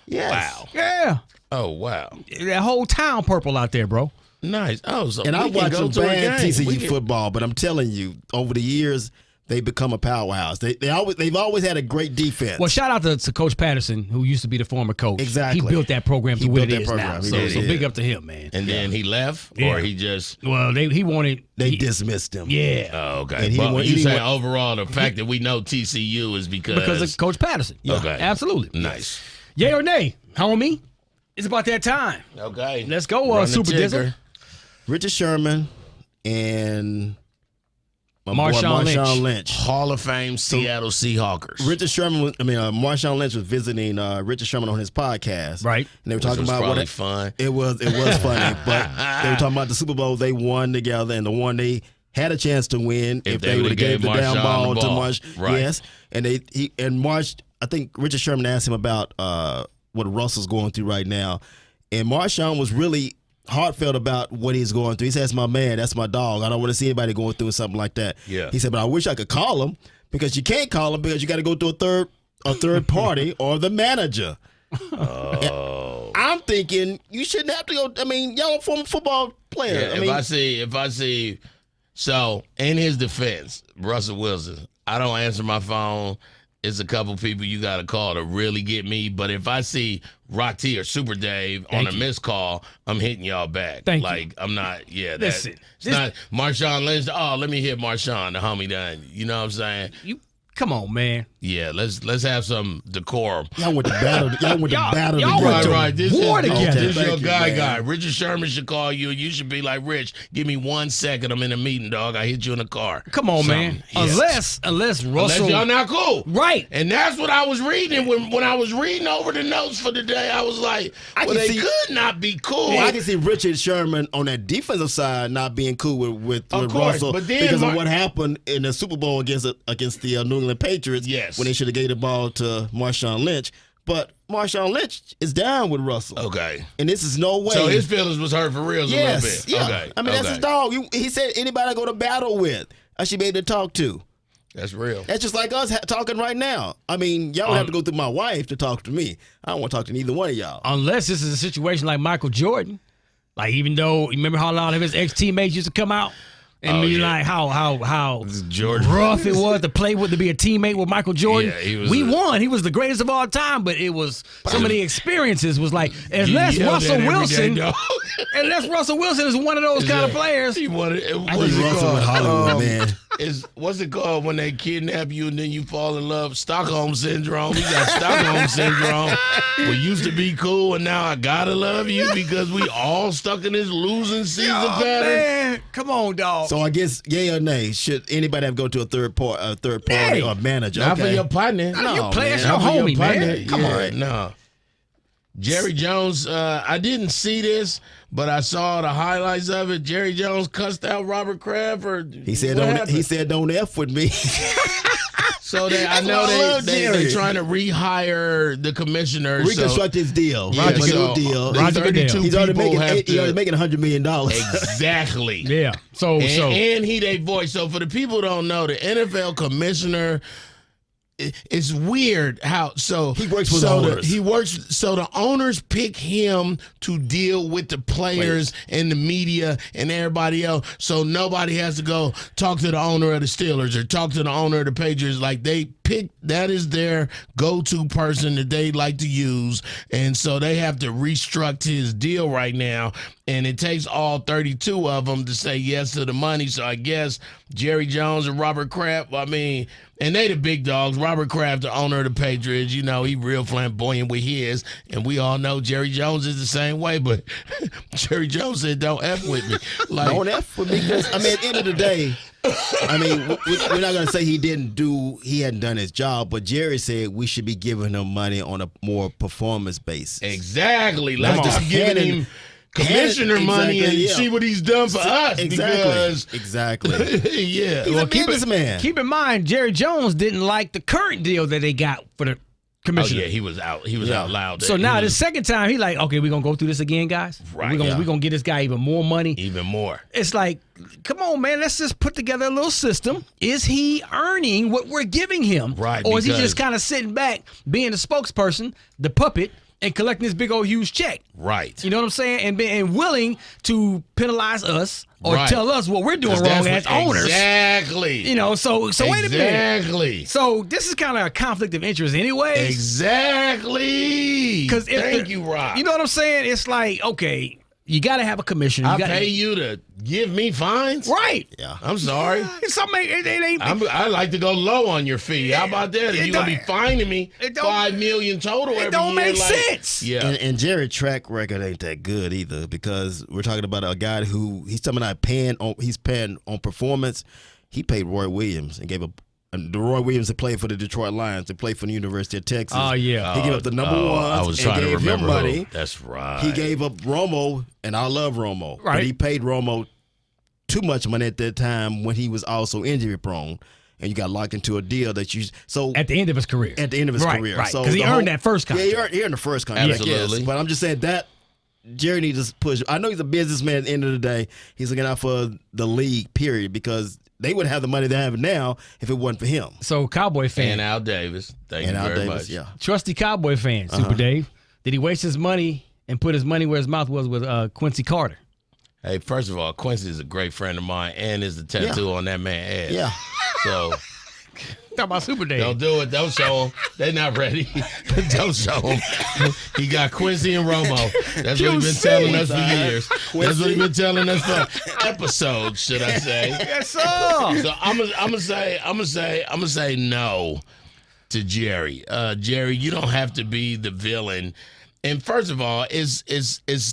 Yes. Wow. Yeah. Oh wow. That whole town purple out there, bro. Nice. Oh, so And I we can watch go some to a bad game. TCU football, but I'm telling you, over the years, they become a powerhouse. They've always had a great defense. Well, shout out to Coach Patterson, who used to be the former coach. Exactly. He built that program to what it is now. He So did. big up to him, man. And then he left, Yeah. or he just. Well, he wanted. They dismissed him. Yeah. Oh, okay. And he But didn't want- you he didn't say overall, the fact that we know TCU is Because of Coach Patterson. Yeah. Okay. Absolutely. Nice. Yay or nay, homie? It's about that time. Okay. Let's go, Run the Super ticker. Dizzle. Richard Sherman and my boy Marshawn Lynch. Hall of Fame Seattle Seahawkers. Richard Sherman, Marshawn Lynch was visiting Richard Sherman on his podcast. Right. And they were Which talking was about probably fun. It was funny, but they were talking about the Super Bowl they won together and the one they had a chance to win if they would have gave the down Marshawn ball the to ball. Marsh. Right. Yes. And Marsh, I think Richard Sherman asked him about what Russell's going through right now. And Marshawn was really heartfelt about what he's going through. He said, "That's my man. That's my dog. I don't want to see anybody going through something like that." Yeah. He said, "But I wish I could call him because you can't call him because you got to go through a third party or the manager." Oh. I'm thinking you shouldn't have to go. I mean, y'all a former football player. Yeah, if I see, so in his defense, Russell Wilson, I don't answer my phone. It's a couple people you got to call to really get me. But if I see Rock T or Super Dave on a missed call, I'm hitting y'all back. Thank you. Like, I'm not, Listen, it's not Marshawn Lynch. Oh, let me hit Marshawn, the homie done. You know what I'm saying? Come on, man. Yeah, let's have some decorum. y'all went to battle. Y'all went to battle. y'all together. went to Right. This war is, together. this is your Thank you, guy. man. Richard Sherman should call you, and you should be like, Rich, give me 1 second. I'm in a meeting, dog. I hit you in the car. Come on, man. Something. Unless Russell. Unless y'all not cool. Right. And that's what I was reading. When I was reading over the notes for the day, I was like, they could not be cool. Well, I can see Richard Sherman on that defensive side not being cool with Of course, Russell but then because of what happened in the Super Bowl against the New England Patriots. Yes. When they should have gave the ball to Marshawn Lynch. But Marshawn Lynch is down with Russell. Okay. And this is no way. So his feelings was hurt for real a little bit. Yeah. Okay. I mean, that's his dog. He said anybody I go to battle with, I should be able to talk to. That's real. That's just like us talking right now. I mean, y'all would have to go through my wife to talk to me. I don't want to talk to neither one of y'all. Unless this is a situation like Michael Jordan. Like, even though, remember how a lot of his ex-teammates used to come out and be like how Jordan. rough it was to play with, to be a teamate with Michael Jordan. Yeah, we won. He was the greatest of all time, but it was some of the experiences was like, unless Russell Wilson is one of those kind of players. He wanted. I think Russell with Hollywood, man. What's it called when they kidnap you and then you fall in love? Stockholm syndrome. We got Stockholm syndrome. We used to be cool and now I gotta love you because we all stuck in this losing season pattern. Man, come on, dog. So I guess yay or nay, should anybody have to go to a third party or manager? Not for Okay. your partner. No, your player, man. your Not for your homie, partner. man. Come on. No. Jerry Jones, I didn't see this, but I saw the highlights of it. Jerry Jones cussed out Robert Kraft. He said don't F with me. So I know they trying to rehire the commissioner. Reconstruct his deal. Yeah, Roger so deal. the Roger 32 Goodell. He's already people have making $100 million. Exactly. Yeah. So And he they voice. So for the people who don't know, the NFL commissioner, it's weird how he works with owners. So the owners pick him to deal with the players and the media and everybody else. So nobody has to go talk to the owner of the Steelers or talk to the owner of the Patriots. Like they pick, that is their go-to person that they like to use. And so they have to restructure his deal right now. And it takes all 32 of them to say yes to the money. So I guess Jerry Jones and Robert Kraft, and they the big dogs. Robert Kraft, the owner of the Patriots, he real flamboyant with his. And we all know Jerry Jones is the same way. But Jerry Jones said, don't F with me. Don't F with me. Because, at the end of the day, we're not going to say he hadn't done his job. But Jerry said we should be giving him money on a more performance basis. Exactly. Not Let's just just giving him commissioner money and see what he's done for us. Exactly. Yeah. He's a businessman. keep in mind, Jerry Jones didn't like the current deal that they got for the commissioner. Oh, yeah, he was out. He was out loud. So now the second time, he like, okay, we're going to go through this again, guys. Right. We're going to get this guy even more money. Even more. It's like, come on, man, let's just put together a little system. Is he earning what we're giving him? Right, Or is he because- just kind of sitting back, being the spokesperson, the puppet, and collecting this big old huge check. Right. You know what I'm saying? And willing to penalize us or Right. tell us what we're doing wrong as owners. Exactly. You know, so wait a minute. Exactly. So this is kind of a conflict of interest anyway. Exactly. Thank you, Rob. You know what I'm saying? It's like, okay, you got to have a commission. I pay you to give me fines? Right. Yeah. I'm sorry. It ain't. I like to go low on your fee. How about that? If you're going to be fining me $5 million total every year. It don't make sense. Yeah. And Jared's track record ain't that good either, because we're talking about a guy who he's talking about paying on performance. He paid Roy Williams and gave up. And Roy Williams that played for the Detroit Lions, that played for the University of Texas. Oh, yeah. He gave up the number one. I was trying to remember money. That's right. He gave up Romo, and I love Romo. Right. But he paid Romo too much money at that time when he was also injury prone. And you got locked into a deal that you At the end of his career. At the end of his career. Right, So because he earned that first contract. Yeah, he earned the first contract. Absolutely. Yes. But I'm just saying that Jerry needs to push. I know he's a businessman at the end of the day. He's looking out for the league, period, because they wouldn't have the money they have now if it wasn't for him. So, Cowboy fan. And Al Davis. Thank you very much. Yeah. Trusty Cowboy fan, Super Dave. Did he waste his money and put his money where his mouth was with Quincy Carter? Hey, first of all, Quincy is a great friend of mine and is the tattoo on that man's ass. Yeah. So Talk about Super Dave. don't do it. Don't show them. They're not ready. Don't show them. He got Quincy and Romo. That's what he's been telling us for years. That's what he's been telling us for episodes, should I say? Yes, sir. So I'm gonna say no to Jerry. Jerry, you don't have to be the villain. And first of all, it's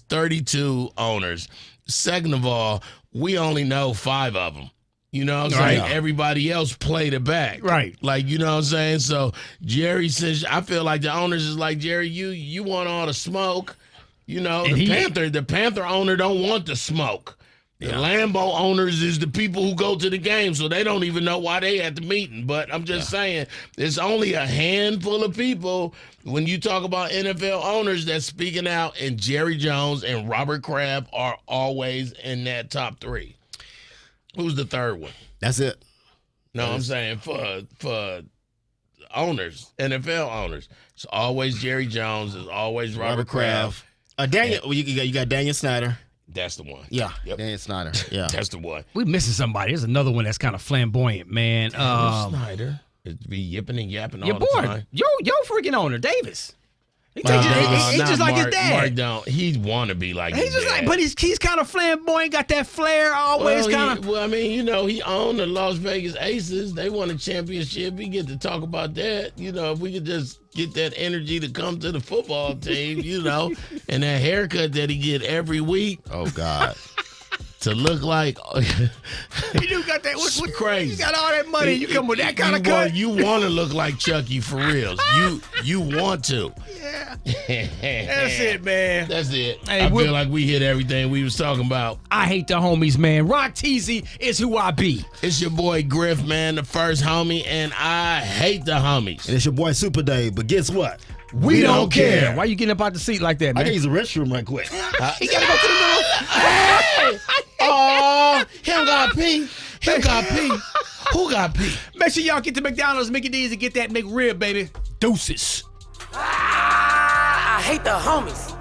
32 owners. Second of all, we only know 5 of them. You know what I'm saying? Right. Everybody else played it back. Right. Like, you know what I'm saying? So Jerry says, I feel like the owners is like, Jerry, you want all the smoke. You know, And the Panther owner don't want the smoke. The Lambeau owners is the people who go to the game, so they don't even know why they at the meeting. But I'm just saying, there's only a handful of people when you talk about NFL owners that's speaking out, and Jerry Jones and Robert Kraft are always in that top 3. Who's the third one? That's it. No, I'm saying for owners, NFL owners. It's always Jerry Jones. It's always Robert Kraft. Daniel, you got Daniel Snyder. That's the one. Yeah, Yep. Daniel Snyder. Yeah. That's the one. We missing somebody. There's another one that's kind of flamboyant, man. Snyder. It'd be yipping and yapping Your all the boy, time. yo freaking owner, Davis. He he's just like his dad. Mark don't. He want to be like He's his just dad. like, but he's kind of flamboyant, got that flair, always kind of. Well, I mean, you know, he owned the Las Vegas Aces. They won a championship. We get to talk about that. You know, if we could just get that energy to come to the football team, you know, and that haircut that he get every week Oh God. to look like You got that. What crazy. You got all that money. You come with that kind of you cut. You want to look like Chucky for reals. You want to. Yeah. That's it, man. That's it. Hey, I feel like we hit everything we was talking about. I hate the homies, man. Rock Teasy is who I be. It's your boy Griff, man, the first homie, and I hate the homies. And it's your boy Super Dave. But guess what? We don't care. Why you getting up out the seat like that, I man? can use the restroom right quick. He gotta go to the middle. Hey! Oh, him got pee. Him got pee. Who got pee? Make sure y'all get to McDonald's, Mickey D's, and get that McRib, baby. Deuces. I hate the homies.